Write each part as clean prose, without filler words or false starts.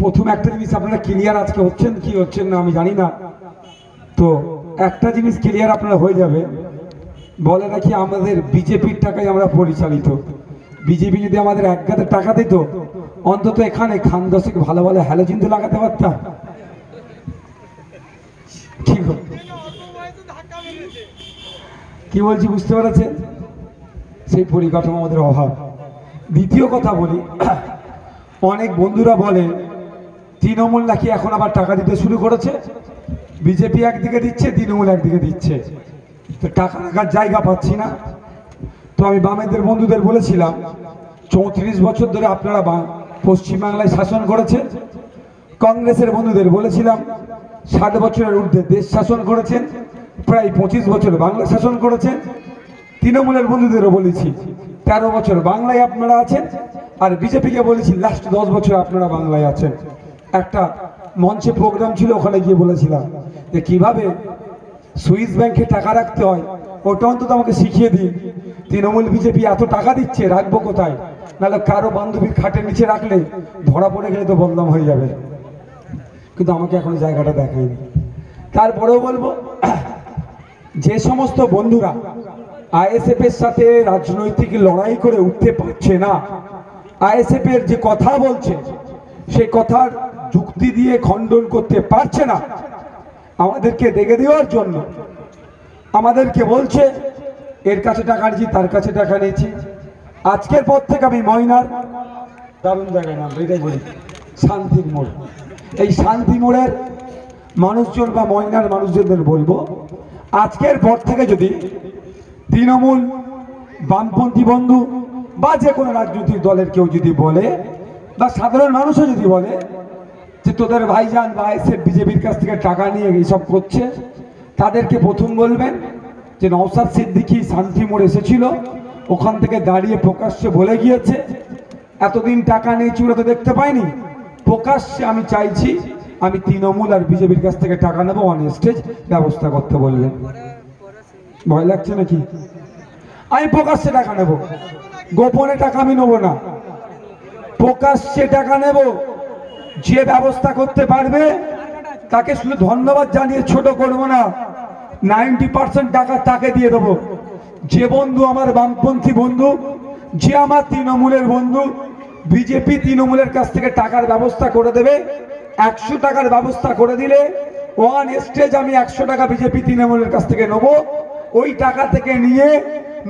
প্রথম একটা জিনিস আপনারা ক্লিয়ার আজকে হচ্ছেন কি হচ্ছেন না আমি জানি না, তো একটা জিনিস ক্লিয়ার আপনারা হয়ে যাবে। বলে নাকি আমাদের বিজেপির টাকায় আমরা পরিচালিত। বিজেপি যদি আমাদের এক গাদা টাকা দিত, অন্তত এখানে খান দশেক ভালো ভালো হ্যালোজিন তো লাগাতে পারতাম। কি বলছি বুঝতে পেরেছেন? সেই পরিকাঠামো আমাদের অভাব। দ্বিতীয় কথা বলি, অনেক বন্ধুরা বলে তৃণমূল নাকি এখন আবার টাকা দিতে শুরু করেছে। বিজেপি একদিকে দিচ্ছে, তৃণমূল একদিকে দিচ্ছে, তো টাকা রাখার জায়গা পাচ্ছি না। তো আমি বামেদের বন্ধুদের বলেছিলাম 34 বছর ধরে আপনারা পশ্চিমবাংলায় শাসন করেছেন। কংগ্রেসের বন্ধুদের বলেছিলাম 60 বছরের ঊর্ধ্বে দেশ শাসন করেছেন, প্রায় 25 বছর বাংলা শাসন করেছেন। তৃণমূলের বন্ধুদেরও বলেছি 13 বছর বাংলায় আপনারা আছেন, আর বিজেপিকে বলেছি লাস্ট 10 বছর আপনারা বাংলায় আছেন। একটা মঞ্চে প্রোগ্রাম ছিল, ওখানে গিয়ে বলেছিলাম যে কিভাবে সুইস ব্যাংকে টাকা রাখতে হয়, ওটা অন্তত আমাকে শিখিয়ে দিন। তৃণমূল বিজেপি এত টাকা দিচ্ছে, রাখবো কোথায়? নাহলে কারো বান্ধবীর খাটের নিচে রাখলে ধরা পড়ে গেলে তো বদনাম হয়ে যাবে। কিন্তু আমাকে এখন জায়গাটা দেখায়নি। তারপরেও বলবো, যে সমস্ত বন্ধুরা আইএসএফ এর সাথে রাজনৈতিক লড়াই করে উঠতে পারছে না, আইএসএফ এর যে কথা বলছে সেই কথার যুক্তি দিয়ে খণ্ডন করতে পারছে না, আমাদেরকে দেখে দেওয়ার জন্য আমাদেরকে বলছে এর কাছে টাকা নিয়েছি, তার কাছে টাকা নিয়েছি। আজকের পর থেকে আমি ময়নার দারুণ জায়গায় নাম এটাই বলি, শান্তির মোড়। এই শান্তি মোড়ের মানুষজন বা ময়নার মানুষজনদের বলবো, আজকের পর থেকে যদি তৃণমূল, বামপন্থী বন্ধু বা যে কোনো রাজনৈতিক দলের কেউ যদি বলে, বা সাধারণ মানুষও যদি বলে যে তোদের ভাইজান বা আইএসএফ বিজেপির কাছ থেকে টাকা নিয়ে এইসব করছে, তাদেরকে প্রথম বলবেন যে নওশাদ সিদ্দিকী শান্তি মোড় এসেছিল, ওখান থেকে দাঁড়িয়ে প্রকাশ্যে বলে গিয়েছে এতদিন টাকা নিয়েছি, ওরা তো দেখতে পাইনি। প্রকাশ্যে আমি চাইছি আমি তৃণমূল আর বিজেপির কাছ থেকে টাকা নেবো, অন স্টেজ ব্যবস্থা করতে বলবেন। ভয় লাগছে নাকি? আমি প্রকাশ্যে টাকা নেব, গোপনে টাকা আমি নেবো না, প্রকাশ্যে টাকা নেব। যে ব্যবস্থা করতে পারবে তাকে শুধু ধন্যবাদ জানিয়ে ছোট করব না, 90% টাকা তাকে দিয়ে দেবো। যে বন্ধু আমার বামপন্থী বন্ধু, যে আমার তৃণমূলের বন্ধু, বিজেপি তৃণমূলের কাছ থেকে টাকার ব্যবস্থা করে দেবে, 100 টাকার ব্যবস্থা করে দিলে ওয়ান স্টেজ আমি 100 টাকা বিজেপি তৃণমূলের কাছ থেকে নেবো। ওই টাকা থেকে নিয়ে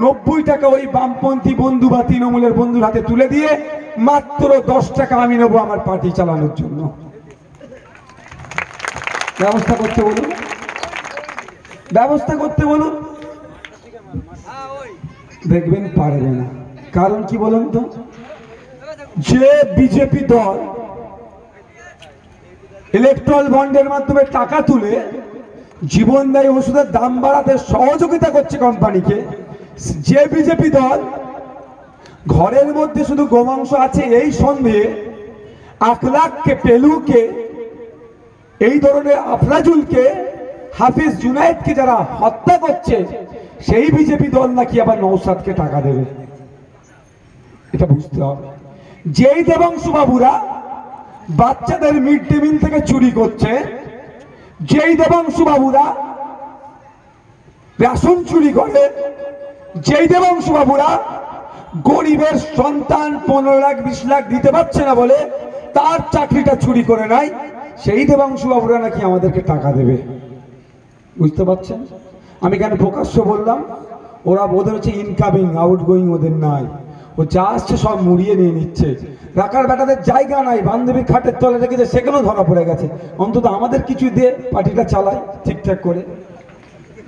90 টাকা ওই বামপন্থী বন্ধু বা তৃণমূলের বন্ধুর হাতে তুলে দিয়ে মাত্র 10 টাকা আমি নেবো আমার পার্টি চালানোর জন্য। ব্যবস্থা করতে বলুন, ব্যবস্থা করতে বলুন, দেখবেন পারবে না। কারণ কি বলুন তো, যে বিজেপি দল ইলেকট্রাল বন্ডের মাধ্যমে টাকা তুলে জীবনদায়ী ওষুধের দাম বাড়াতে সহযোগিতা করছে কোম্পানিকে, যে বিজেপি দল ঘরের মধ্যে শুধু গোমাংস আছে এই সন্দেহে আখলাককে, পেলুকে, এই ধরনের আফরাজুলকে, হাফিজ জুনায়েদকে যারা হত্যা করছে, সেই বিজেপি দল নাকি আবার নওশাদকে টাকা দেবে। এটা বুঝতে হবে। যেই দেবাংশু বাবুরা বাচ্চাদের মিড ডে মিল থেকে চুরি করছে, যেই দেবাংশু বাবুরা রেশন চুরি করে, যেই দেবাংশু বাবুরা গরিবের সন্তান 15 লাখ 20 লাখ দিতে পারছে না বলে তার চাকরিটা চুরি করে নাই, সেই দেবাংশু বাবুরা নাকি আমাদেরকে টাকা দেবে। বুঝতে পারছেন? আমি কেন প্রকাশ্য বললাম? ওরা ওদের হচ্ছে ইনকামিং, আউটগোয়িং ওদের নাই, ও যা আসছে সব মুড়িয়ে নিয়ে নিচ্ছে। রাখার বেটাদের জায়গা নাই, বান্ধবীর খাটের তলে রেখেছে, সেখানেও ধরা পড়ে গেছে। অন্তত আমাদের কিছু দিয়ে পার্টিটা চালায় ঠিকঠাক করে।